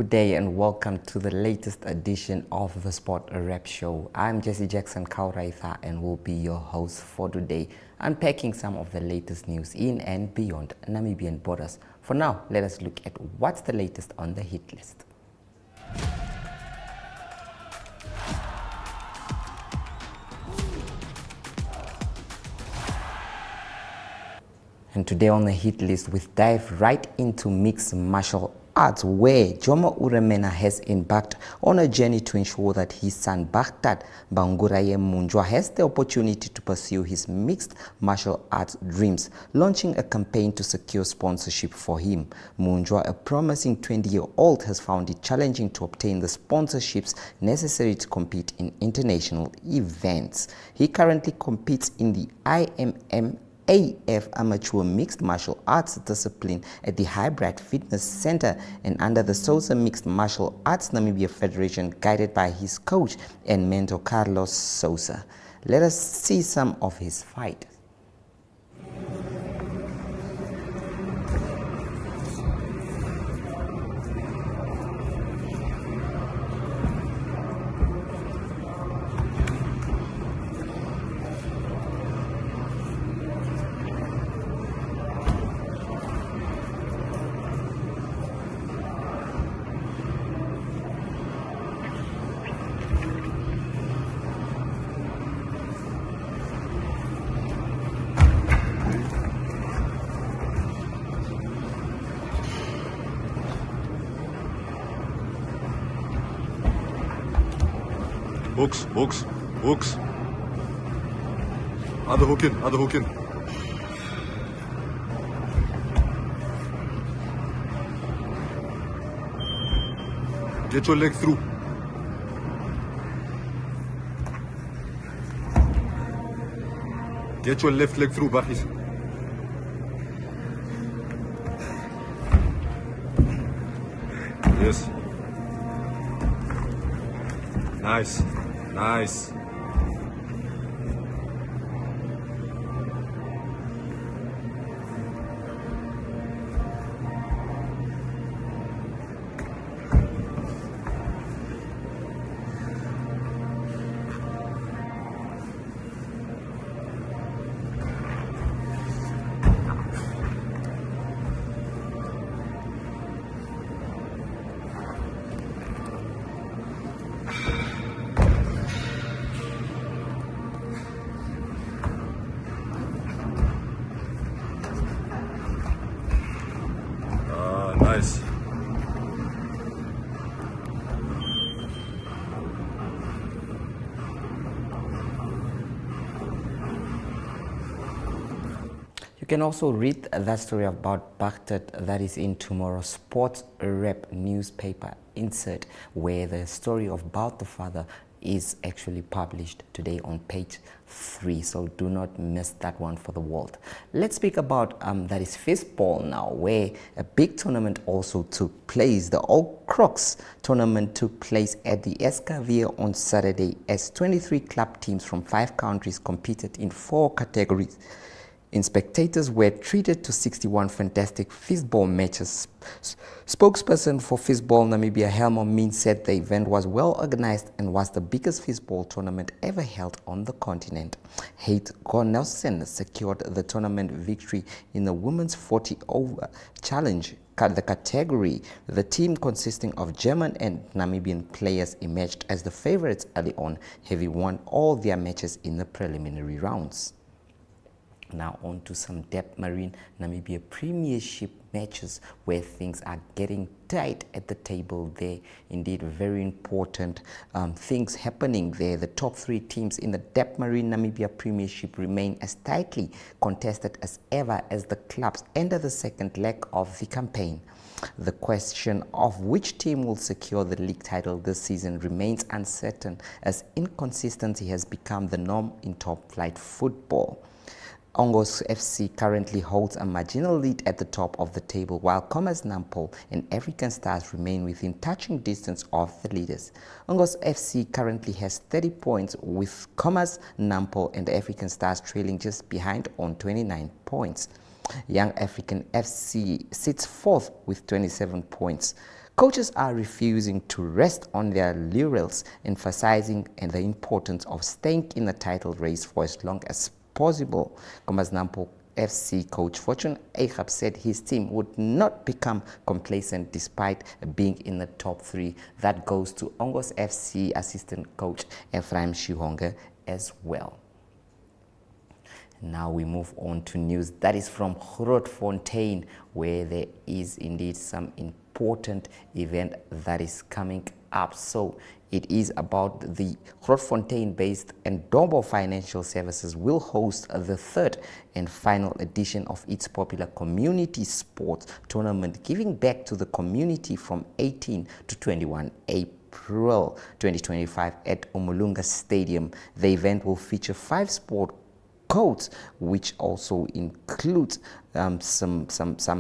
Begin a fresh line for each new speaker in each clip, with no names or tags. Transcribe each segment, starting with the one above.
Good day and welcome to the latest edition of the Sport Rap Show. I'm Jesse Jackson Kauraitha and will be your host for today, unpacking some of the latest news in and beyond Namibian borders. For now, let us look at what's the latest on the hit list. And today on the hit list, we dive right into mixed martial arts, where Jomo Uremena has embarked on a journey to ensure that his son Baghdad Banguraye Munjwa has the opportunity to pursue his mixed martial arts dreams, launching a campaign to secure sponsorship for him. Munjwa, a promising 20-year-old, has found it challenging to obtain the sponsorships necessary to compete in international events. He currently competes in the IMMAF Amateur Mixed Martial Arts discipline at the Hybrid Fitness Center and under the Sosa Mixed Martial Arts Namibia Federation, guided by his coach and mentor Carlos Sosa. Let us see some of his fight.
Hooks. Other hook in. Get your leg through. Get your left leg through, Bachis. Yes. Nice. Nice.
You can also read that story about Baghdad that is in tomorrow's Sports Rep newspaper insert, where the story about the father is actually published today on page 3, so do not miss that one for the world. Let's speak about that is fistball now, where a big tournament also took place. The All Crocs tournament took place at the Escavia on Saturday as 23 club teams from 5 countries competed in 4 categories. Spectators were treated to 61 fantastic fistball matches. Spokesperson for Fistball Namibia, Helmo Min, said the event was well organized and was the biggest fistball tournament ever held on the continent. Haidt Gornelson secured the tournament victory in the women's 40-over challenge the category. The team, consisting of German and Namibian players, emerged as the favorites early on, having won all their matches in the preliminary rounds. Now on to some Debmarine Namibia Premiership matches where things are getting tight at the table there. Indeed, very important things happening there. The top 3 teams in the Debmarine Namibia Premiership remain as tightly contested as ever as the clubs enter the second leg of the campaign. The question of which team will secure the league title this season remains uncertain, as inconsistency has become the norm in top-flight football. Ongos FC currently holds a marginal lead at the top of the table, while Commerce Nampol and African Stars remain within touching distance of the leaders. Ongos FC currently has 30 points, with Commerce Nampol and African Stars trailing just behind on 29 points. Young African FC sits fourth with 27 points. Coaches are refusing to rest on their laurels, emphasizing the importance of staying in the title race for as long as possible. Komaznampo FC coach Fortune Ahab said his team would not become complacent despite being in the top 3. That goes to Ongos FC assistant coach Ephraim Shihonga as well. Now we move on to news that is from Grootfontein, where there is indeed some important event that is coming up. So it is about the Grootfontein-based Ndombo Financial Services will host the 3rd and final edition of its popular community sports tournament, giving back to the community from 18 to 21 April 2025 at Umulunga Stadium. The event will feature 5 sport codes, which also includes some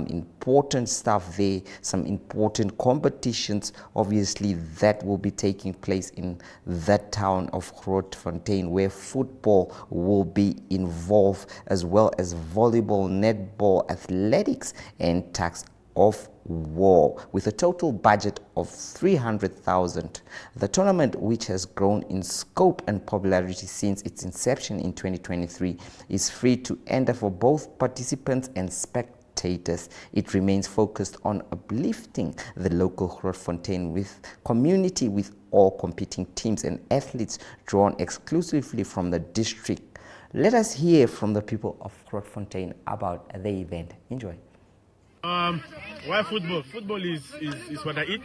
important stuff there, some important competitions, obviously, that will be taking place in that town of Grootfontein, where football will be involved, as well as volleyball, netball, athletics, and tax of war, with a total budget of 300,000. The tournament, which has grown in scope and popularity since its inception in 2023, is free to enter for both participants and spectators. It remains focused on uplifting the local Grootfontein with community, with all competing teams and athletes drawn exclusively from the district. Let us hear from the people of Grootfontein about the event. Enjoy.
Why football? Football is what I eat,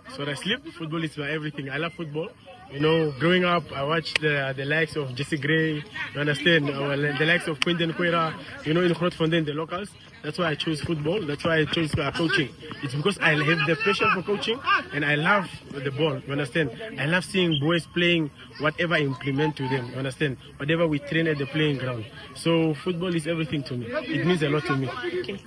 it's what I sleep. Football is my everything. I love football. You know, growing up, I watched the likes of Jesse Gray, you understand, the likes of Quentin Quera, you know, in Grootfontein, the locals. That's why I chose football. That's why I chose coaching. It's because I have the passion for coaching and I love the ball, you understand. I love seeing boys playing whatever I implement to them, you understand, whatever we train at the playing ground. So football is everything to me. It means a lot to me. Okay.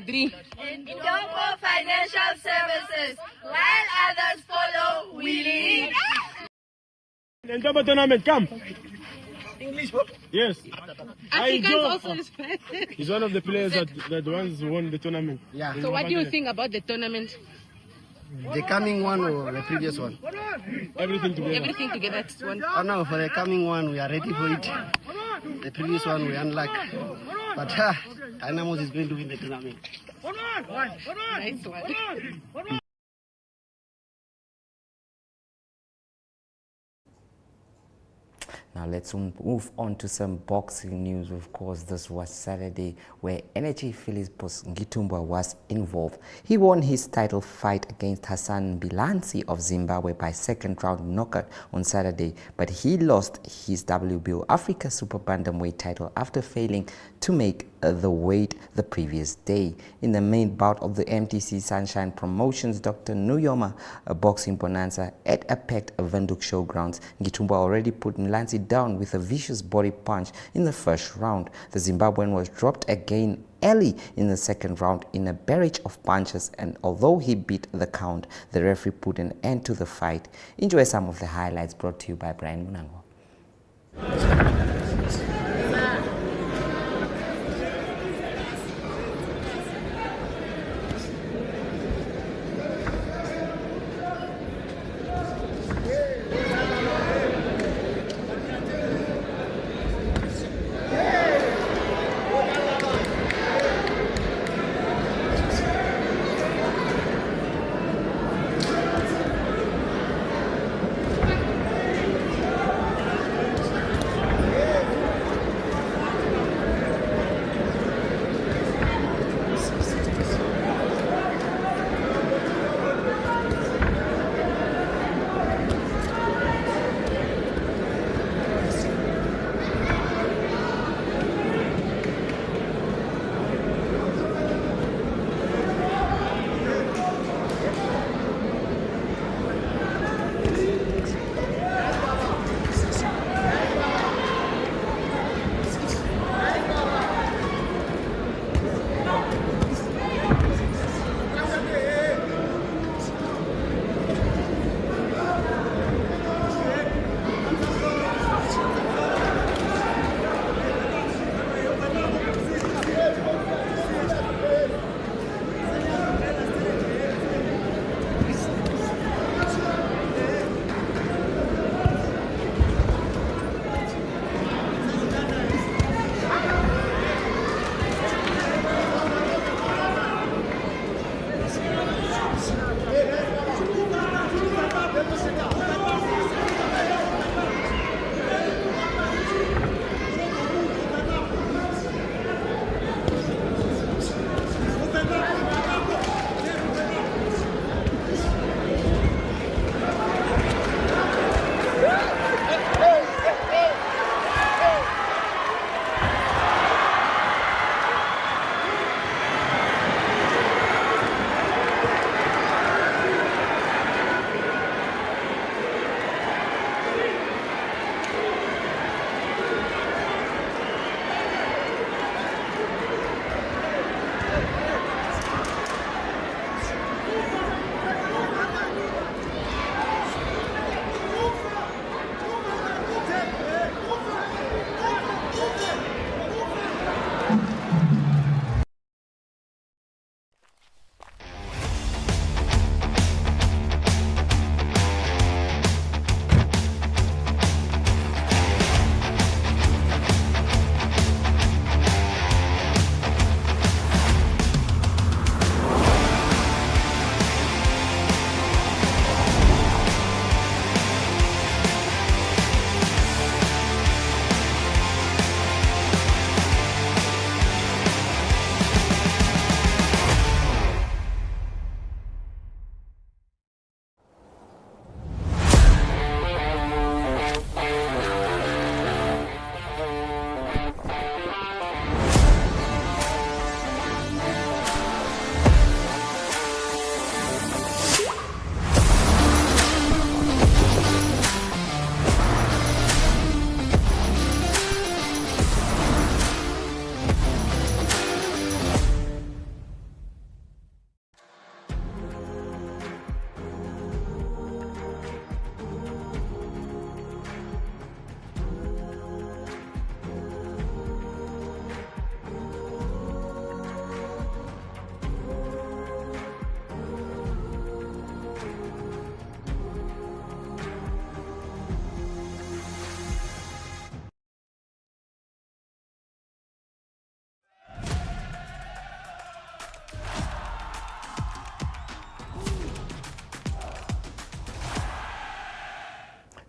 Ndombo Financial Services, while others follow, we lead.
The Ndombo tournament, come. English? Yes.
Africans also is fine.
He's one of the players that once won the tournament.
Yeah. So what do you think about the tournament?
The coming one or the previous one?
Everything together.
Everything together. It's one.
Oh no, for the coming one, we are ready for it. The previous one, we unlucky. But Dynamos is going to win the tournament.
Nice one.
Now let's move on to some boxing news. Of course, this was Saturday where Energy Philippos Ngitumbwa was involved. He won his title fight against Hassan Bilansi of Zimbabwe by 2nd round knockout on Saturday, but he lost his WBO Africa Super Bantamweight title after failing to make the weight the previous day. In the main bout of the MTC Sunshine Promotions Dr. Nuyoma Boxing Bonanza at a packed Windhoek Showgrounds, Ngitumbwa already put Mlansi down with a vicious body punch in the first round. The Zimbabwean was dropped again early in the second round in a barrage of punches, and although he beat the count, the referee put an end to the fight. Enjoy some of the highlights brought to you by Brian Munango.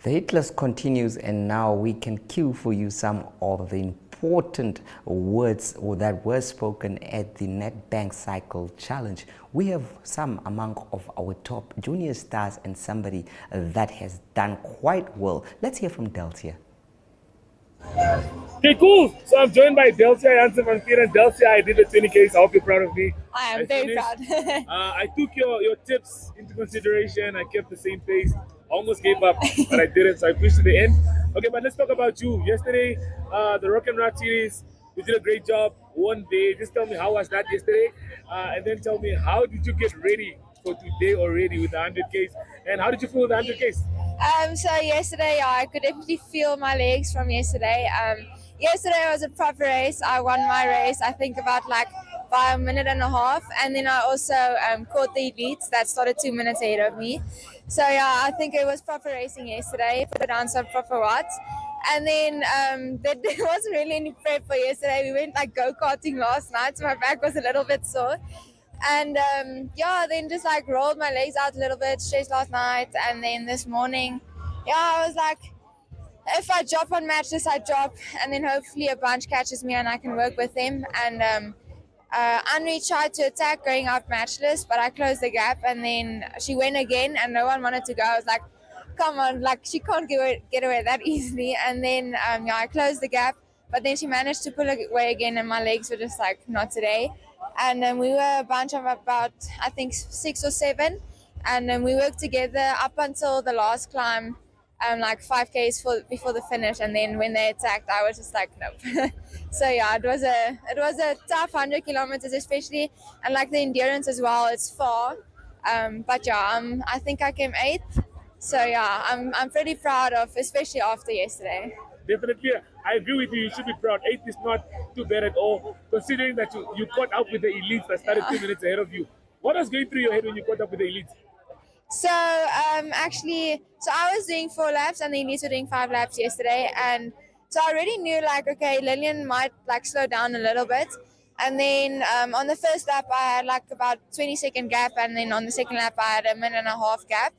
The hit list continues, and now we can cue for you some of the important words that were spoken at the Nedbank Cycle Challenge. We have some among of our top junior stars and somebody that has done quite well. Let's hear from Deltia.
Okay, cool. So I'm joined by Deltia Jansen van Vieren. Deltia, I did the 20Ks. I hope you're proud of me.
I am very proud.
I took your tips into consideration. I kept the same pace. Almost gave up, but I didn't, so I pushed to the end. Okay, but let's talk about you. Yesterday, the Rock and Rat series, you did a great job. One day, just tell me how was that yesterday, and then tell me how did you get ready for today already with the 100Ks, and how did you feel with the 100Ks?
So yesterday, I could definitely feel my legs from yesterday. Yesterday was a proper race. I won my race, I think about like by a minute and a half, and then I also caught the elites that started 2 minutes ahead of me. So yeah, I think it was proper racing yesterday. Put on some proper watts. And then there wasn't really any prep for yesterday. We went like go-karting last night, so my back was a little bit sore. And yeah, then just like rolled my legs out a little bit, stretched last night. And then this morning, yeah, I was like, if I drop on matches, I drop. And then hopefully a bunch catches me and I can work with them. And Anri tried to attack going out matchless, but I closed the gap. And then she went again and no one wanted to go. I was like, come on, like she can't get away that easily. And then yeah, I closed the gap. But then she managed to pull away again and my legs were just like, not today. And then we were a bunch of about, I think, 6 or 7. And then we worked together up until the last climb, like 5Ks before the finish. And then when they attacked, I was just like, nope. So yeah, it was a tough 100 kilometers, especially. And like the endurance as well, it's far. But yeah, I think I came 8th. So yeah, I'm pretty proud of, especially after yesterday.
Definitely, I agree with you. You should be proud. 8th is not too bad at all, considering that you caught up with the elites that started 2 minutes ahead of you. What was going through your head when you caught up with the elites?
So actually, I was doing 4 laps and the elites were doing 5 laps yesterday, and so I already knew like, okay, Lillian might like slow down a little bit. And then on the first lap, I had like about 20-second gap, and then on the second lap, I had a minute and a half gap.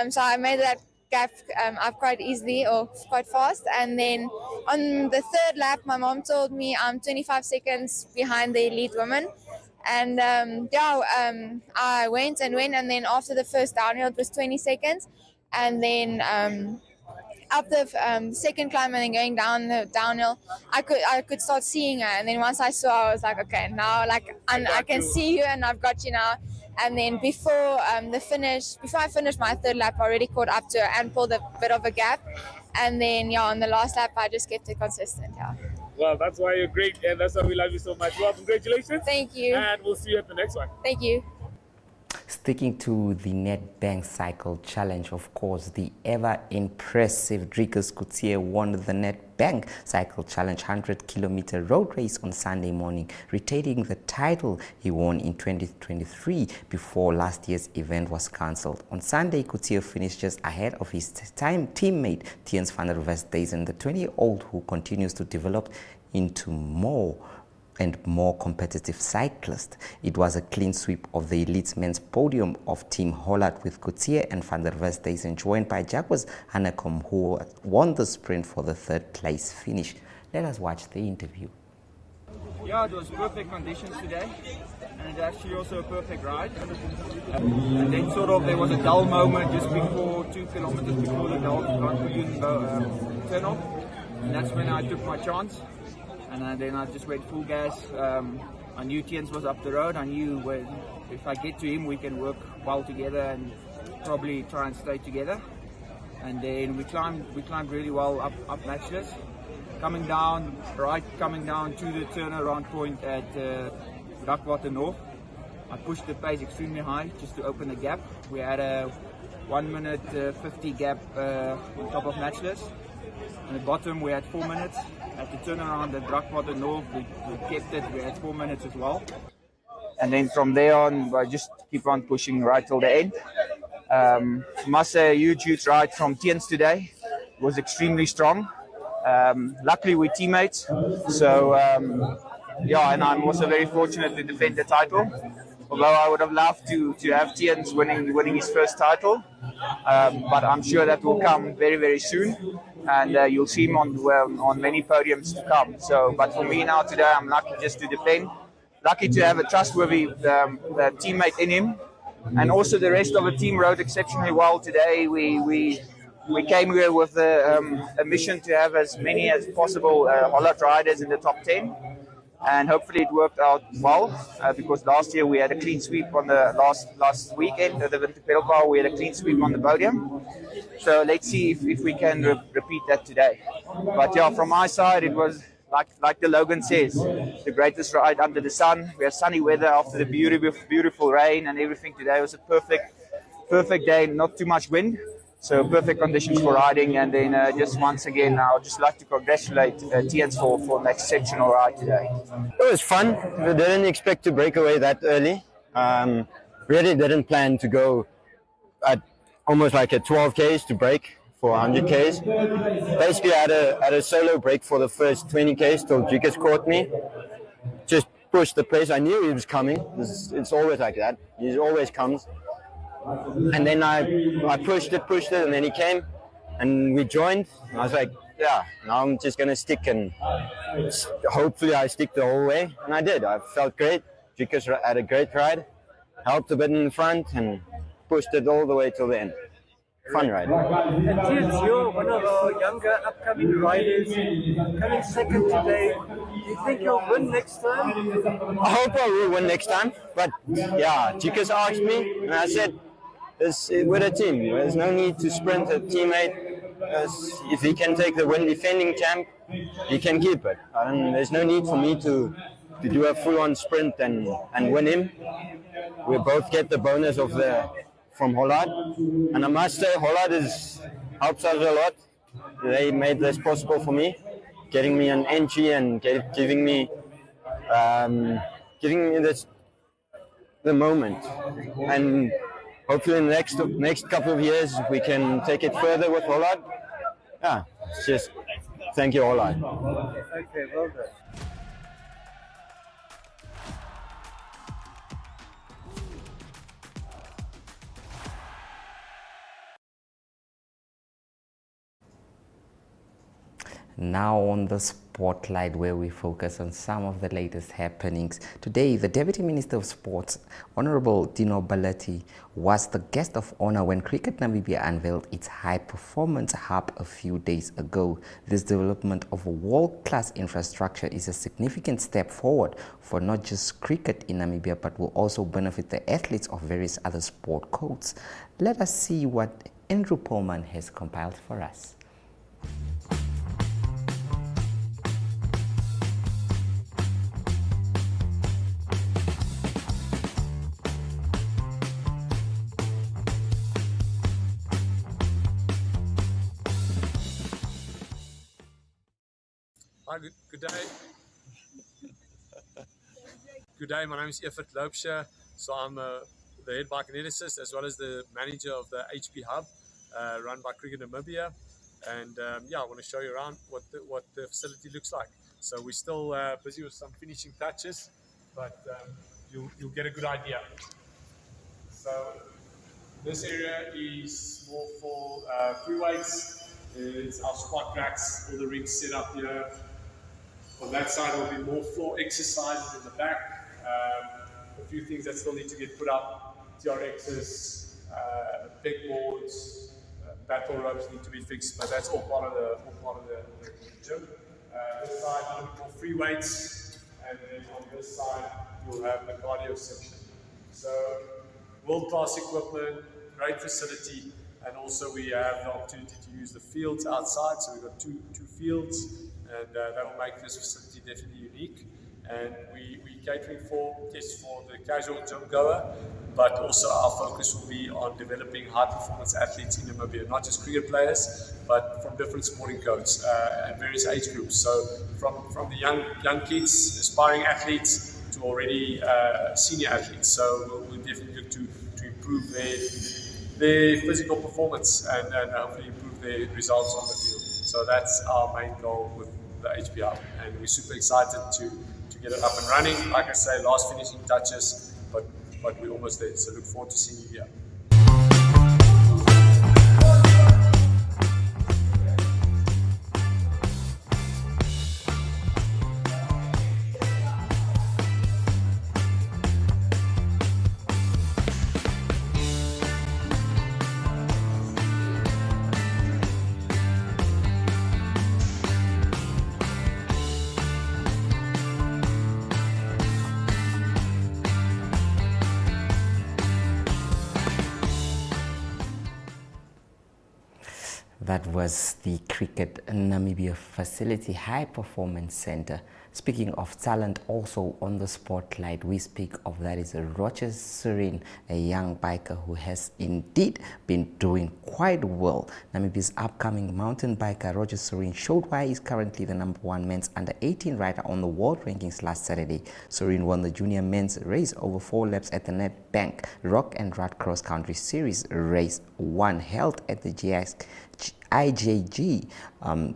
So I made that gap up quite easily or quite fast. And then on the third lap, my mom told me I'm 25 seconds behind the elite women. And I went, and then after the first downhill, it was 20 seconds. And then up the second climb and then going down the downhill, I could start seeing her. And then once I saw her, I was like, okay, now like I can see you and I've got you now. And then before I finished my third lap, I already caught up to her and pulled a bit of a gap. And then yeah, on the last lap, I just kept it consistent. Yeah.
Well, that's why you're great, and that's why we love you so much. Well, congratulations.
Thank you.
And we'll see you at the next one.
Thank you.
Sticking to the Nedbank Cycle Challenge, of course, the ever-impressive Driekus Coetzee won the Nedbank Cycle Challenge 100-kilometer road race on Sunday morning, retaining the title he won in 2023 before last year's event was cancelled. On Sunday, Coetzee finished just ahead of his teammate Tiens van der Westhuizen, the 20-year-old who continues to develop into more competitive cyclist. It was a clean sweep of the elite men's podium of Team Holland, with Coetzee and van der Westhuizen joined by Jacques Hanekom, who won the sprint for the 3rd place finish. Let us watch the interview.
Yeah, it was perfect conditions today, and actually also a perfect ride. And then sort of there was a dull moment just before 2 kilometers before the turn off, and that's when I took my chance. And then I just went full gas. I knew Tiens was up the road. I knew if I get to him, we can work well together and probably try and stay together. And then we climbed really well up matchless. Coming down to the turnaround point at Brakwater North, I pushed the pace extremely high just to open the gap. We had a 1 minute 50 gap on top of matchless. At the bottom we had 4 minutes. At the turnaround at Brakwater North, we kept it. We had 4 minutes as well. And then from there on, I just keep on pushing right till the end. Must say a huge ride from Tiens today. It was extremely strong. Luckily we're teammates. So yeah, and I'm also very fortunate to defend the title. Although I would have loved to have Tiens winning his first title, but I'm sure that will come very, very soon, and you'll see him on many podiums to come. So, but for me now today, I'm lucky just to defend, lucky to have a trustworthy teammate in him, and also the rest of the team rode exceptionally well today. We came here with a mission to have as many as possible Holland riders in the top 10. And hopefully it worked out well because last year we had a clean sweep on the last weekend at the Winter Pelpa. We had a clean sweep on the podium. So let's see if we can repeat that today. But yeah, from my side, it was like the Logan says, the greatest ride under the sun. We had sunny weather after the beautiful rain and everything. Today was a perfect day, not too much wind. So perfect conditions for riding, and then just once again, I would just like to congratulate Tiens for an exceptional ride today.
It was fun. We didn't expect to break away that early. Really didn't plan to go at almost like a 12 Ks to break for 100 Ks. Basically, I had a solo break for the first 20 Ks till Jikas caught me. Just pushed the pace. I knew he was coming. It's always like that. He always comes. And then I pushed it, and then he came, and we joined. And I was like, yeah, now I'm just going to stick, and hopefully I stick the whole way. And I did. I felt great. Jikas had a great ride, helped a bit in the front, and pushed it all the way till the end. Fun ride.
And Tiens, you're one of our younger upcoming riders, coming second today. Do you think you'll win next time?
I hope I will win next time. But yeah, Jikas asked me, and I said, we're a team. There's no need to sprint a teammate. If he can take the win defending champ, he can keep it. There's no need for me to do a full-on sprint and win him. We both get the bonus from Holland. And I must say, Holland helps us a lot. They made this possible for me, getting me an entry and giving me the moment. And hopefully in the next couple of years we can take it further with Holland. Yeah, it's just thank you, Holland.
Okay, well done.
Now on the spotlight, where we focus on some of the latest happenings. Today, the Deputy Minister of Sports, Honorable Dino Balati, was the guest of honor when Cricket Namibia unveiled its high-performance hub a few days ago. This development of a world-class infrastructure is a significant step forward for not just cricket in Namibia, but will also benefit the athletes of various other sport codes. Let us see what Andrew Pullman has compiled for us.
Hi, good day. Good day, my name is Effort Loopsha. So I'm the head biokineticist as well as the manager of the HP Hub run by Cricket Namibia. And yeah, I want to show you around what the facility looks like. So we're still busy with some finishing touches, but you'll get a good idea. So this area is more for free weights. It's our squat racks, all the rings set up here. On that side, there will be more floor exercises in the back. A few things that still need to get put up: TRXs, big boards, battle ropes need to be fixed, but that's all part of the gym. This side, a little bit more free weights, and then on this side, you'll have the cardio section. So, world-class equipment, great facility, and also we have the opportunity to use the fields outside. So we've got two fields, and that will make this facility definitely unique. And we're catering for the casual gym goer, but also our focus will be on developing high-performance athletes in Namibia, not just cricket players, but from different sporting codes and various age groups. So from the young kids, aspiring athletes, to already senior athletes. So we'll definitely look to improve their physical performance and hopefully improve their results on the field. So that's our main goal with the HPR, and we're super excited to get it up and running. Like I say, last finishing touches, but but we're almost there. So look forward to seeing you here.
That was the Cricket Namibia Facility High Performance Center. Speaking of talent, also on the spotlight, we speak of that is Roger Serene, a young biker who has indeed been doing quite well. Namibia's upcoming mountain biker, Roger Serene, showed why he's currently the #1 men's under-18 rider on the world rankings last Saturday. Serene won the junior men's race over 4 laps at the Nedbank Rock and Rut Cross Country Series Race 1 held at the IJG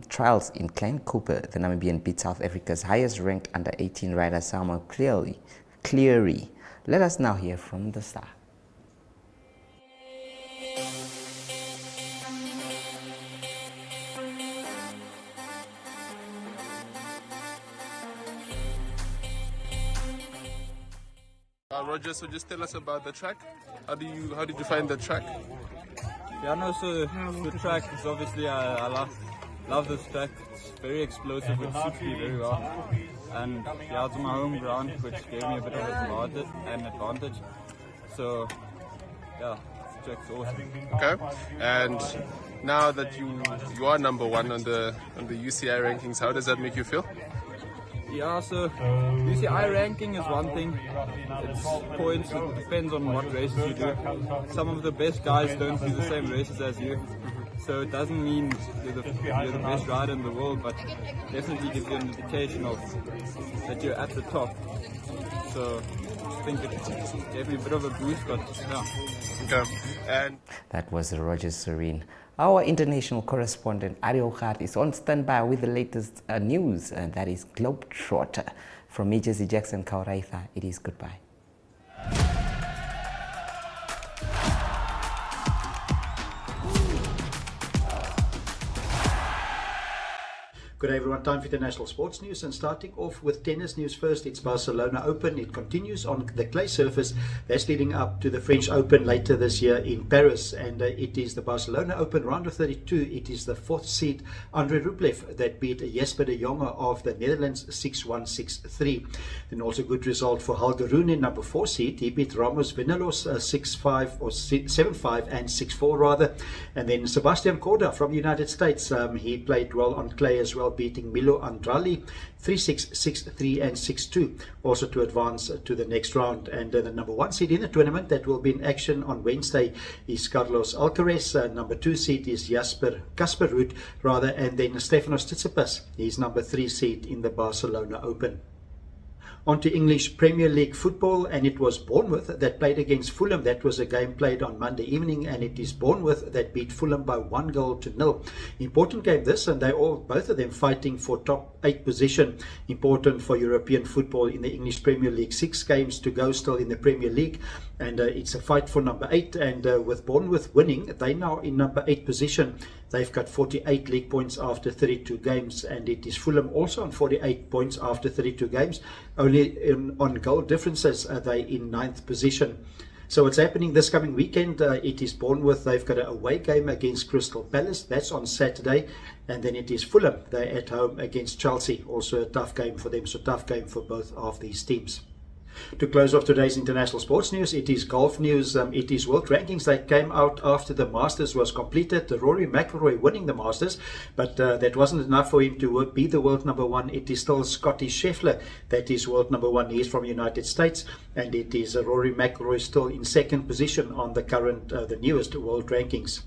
trials in Klein Cooper. The Namibian beat South Africa's highest ranked under-18 rider Samuel Cleary. Let us now hear from the star.
Roger, so just tell us about the track. How did you find the track?
Yeah, no, so the track is obviously, I love this track. It's very explosive, it suits me very well. And yeah, it's my home ground, which gave me a bit of an advantage. So yeah, this track's awesome.
Okay, and now that you are #1 on the UCI rankings, how does that make you feel?
Yeah, so UCI ranking is one thing. It's points, it depends on what races you do. Some of the best guys don't do the same races as you. So it doesn't mean you're the best rider in the world, but definitely gives you an indication of that you're at the top. So I think it gave me a bit of a boost, but yeah.
Okay. And
that was Roger Serene. Our international correspondent Ariel Hart is on standby with the latest news, and that is Globetrotter. From me, Jesse Jackson Kauraitha, it is goodbye.
Good day everyone, time for international sports news, and starting off with tennis news first. It's Barcelona Open. It continues on the clay surface that's leading up to the French Open later this year in Paris, and it is the Barcelona Open round of 32. It is the 4th seed Andre Rublev that beat Jesper de Jonge of the Netherlands 6-1, 6-3. Then also good result for Holger Rune, number 4 seed. He beat Ramos Vinolos 6-5 or 7-5 and 6-4 rather. And then Sebastian Korda from the United States, he played well on clay as well, beating Milo Andrali 3-6, 6-3 and 6-2, also to advance to the next round. And the #1 seed in the tournament that will be in action on Wednesday is Carlos Alcaraz. Number 2 seed is Casper Ruud rather, and then Stefanos Tsitsipas, he's number 3 seed in the Barcelona Open. On to English Premier League football, and it was Bournemouth that played against Fulham. That was a game played on Monday evening, and it is Bournemouth that beat Fulham by 1-0. Important game this, and both of them fighting for top 8 position. Important for European football in the English Premier League. 6 games to go still in the Premier League, and it's a fight for number 8. And with Bournemouth winning, they now in number 8 position. They've got 48 league points after 32 games, and it is Fulham also on 48 points after 32 games. Only on goal differences are they in 9th position. So what's happening this coming weekend, it is Bournemouth. They've got an away game against Crystal Palace. That's on Saturday. And then it is Fulham. They're at home against Chelsea. Also a tough game for them. So tough game for both of these teams. To close off today's international sports news, it is golf news. It is world rankings that came out after the Masters was completed. Rory McIlroy winning the Masters, but that wasn't enough for him to be the world #1. It is still Scotty Scheffler that is world #1. He is from the United States, and it is Rory McIlroy still in 2nd position on the current, the newest world rankings.